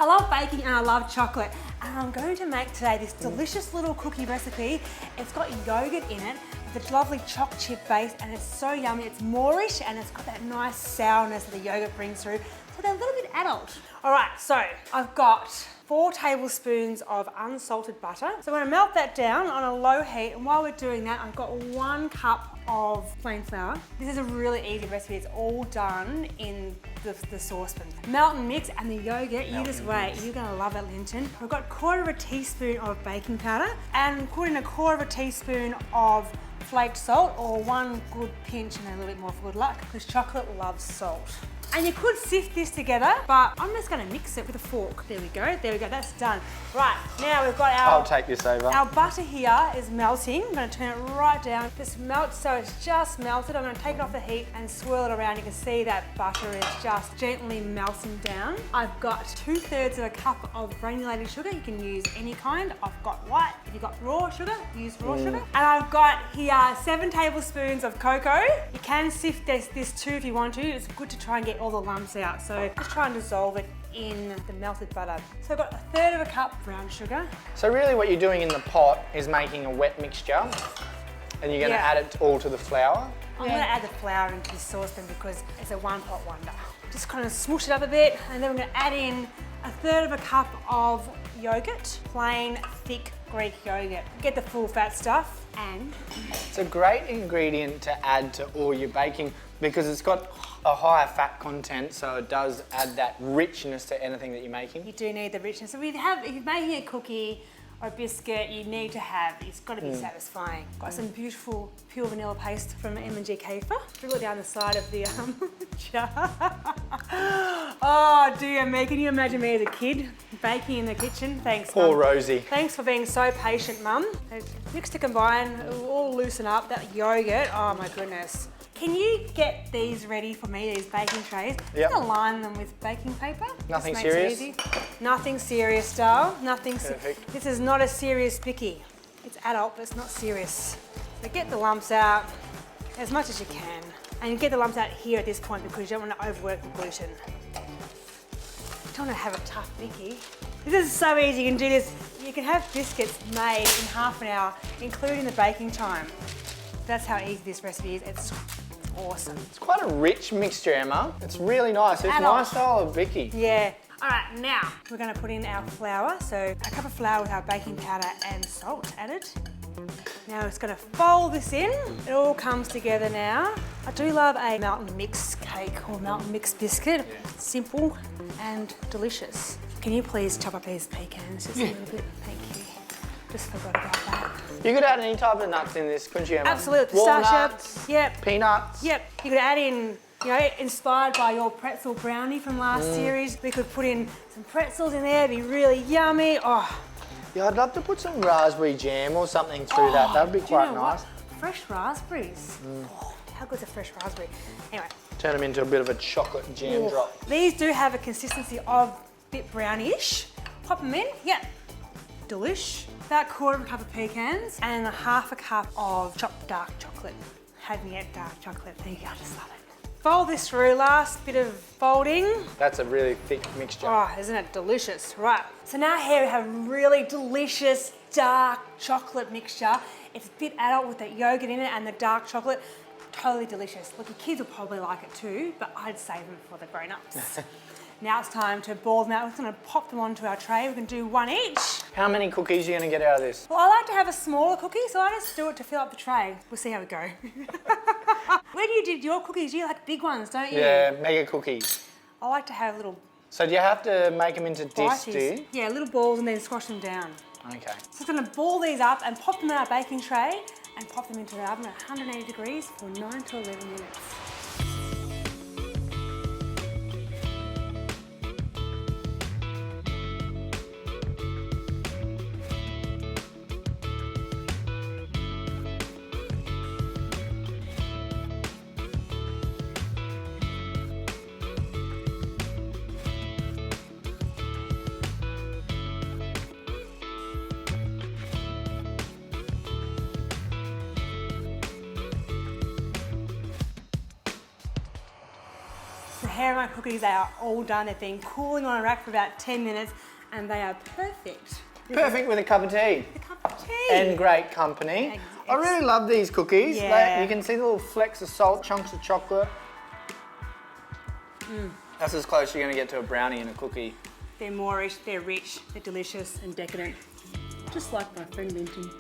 I love baking and I love chocolate. And I'm going to make today this delicious little cookie recipe. It's got yogurt in it with a lovely choc chip base and it's so yummy. It's Moorish and it's got that nice sourness that the yogurt brings through. So they're a little bit adult. All right, so I've got 4 tablespoons of unsalted butter. So I'm gonna melt that down on a low heat, and while we're doing that, I've got 1 cup of plain flour. This is a really easy recipe. It's all done in the saucepan. Melt and mix, and the yogurt, you just wait. You're gonna love it, Linton. I've got 1/4 teaspoon of baking powder, and put in 1/4 teaspoon of flaked salt, or 1 good pinch and a little bit more for good luck, because chocolate loves salt. And you could sift this together, but I'm just gonna mix it with a fork. There we go, that's done. Right, now we've got I'll take this over. Our butter here is melting. I'm gonna turn it right down. This melts so it's just melted. I'm gonna take it off the heat and swirl it around. You can see that butter is just gently melting down. I've got 2/3 of a cup of granulated sugar. You can use any kind. I've got white. If you've got raw sugar, use raw sugar. And I've got here 7 tablespoons of cocoa. You can sift this too if you want to. It's good to try and get all the lumps out. So just try and dissolve it in the melted butter. So I've got 1/3 of a cup brown sugar. So really what you're doing in the pot is making a wet mixture and you're gonna add it all to the flour. I'm gonna add the flour into this saucepan because it's a one-pot wonder. Just kind of smoosh it up a bit, and then we're gonna add in 1/3 of a cup of yogurt, plain thick Greek yogurt. Get the full fat stuff, and it's a great ingredient to add to all your baking because it's got a higher fat content, so it does add that richness to anything that you're making. You do need the richness. So if you're making a cookie or a biscuit, you need to have, it's got to be satisfying. Got some beautiful pure vanilla paste from M&G Kefir. Dribble it down the side of the jar. Oh dear me, can you imagine me as a kid baking in the kitchen? Thanks, Poor Mum. Rosie. Thanks for being so patient, Mum. Mix to combine, it will all loosen up. That yogurt, oh my goodness. Can you get these ready for me, these baking trays? Yep. Just line them with baking paper. Nothing Just makes it serious? easy. Nothing serious, Dale. Nothing Perfect. This is not a serious bicky. It's adult, but it's not serious. So get the lumps out as much as you can. And you get the lumps out here at this point because you don't want to overwork the gluten. You don't want to have a tough bicky. This is so easy, you can do this. You can have biscuits made in half an hour, including the baking time. That's how easy this recipe is. It's awesome. It's quite a rich mixture, Emma. It's really nice. It's my style of bicky. Yeah. All right, now we're going to put in our flour. So a cup of flour with our baking powder and salt added. Now it's going to fold this in. It all comes together now. I do love a melt and mix cake or melt and mix biscuit. Simple and delicious. Can you please chop up these pecans just a little bit? Thank you. Just forgot about that. You could add any type of nuts in this, couldn't you, Emma? Absolutely. Pistachio. Walnuts, Yep. peanuts. Yep. You could add in, you know, inspired by your pretzel brownie from last series. We could put in some pretzels in there. It'd be really yummy. Oh. Yeah, I'd love to put some raspberry jam or something through that. That'd be quite nice. What? Fresh raspberries. Oh, how good's a fresh raspberry? Anyway. Turn them into a bit of a chocolate jam drop. These do have a consistency of a bit brownish. Pop them in. Yep. Delish. About 1/4 cup of pecans and 1/2 cup of chopped dark chocolate. Having it dark chocolate. There you go. I just love it. Fold this through. Last bit of folding. That's a really thick mixture. Oh, isn't it delicious? Right. So now here we have a really delicious dark chocolate mixture. It's a bit adult with that yogurt in it and the dark chocolate. Totally delicious. Look, your kids will probably like it too, but I'd save them for the grown-ups. Now it's time to ball them out. We're just going to pop them onto our tray. We can do 1 each. How many cookies are you going to get out of this? Well, I like to have a smaller cookie, so I just do it to fill up the tray. We'll see how we go. Where do you do your cookies? You like big ones, don't you? Yeah, mega cookies. I like to have little So do you have to make them into discs, do you? Yeah, little balls and then squash them down. Okay. So I'm going to ball these up and pop them in our baking tray and pop them into the oven at 180 degrees for 9 to 11 minutes. pair of my cookies, they are all done. They've been cooling on a rack for about 10 minutes and they are perfect. Perfect with a cup of tea. A cup of tea. And great company. I really love these cookies. Yeah. You can see the little flecks of salt, chunks of chocolate. That's as close you're going to get to a brownie and a cookie. They're Moorish, they're rich, they're delicious and decadent. Just like my friend mentioned.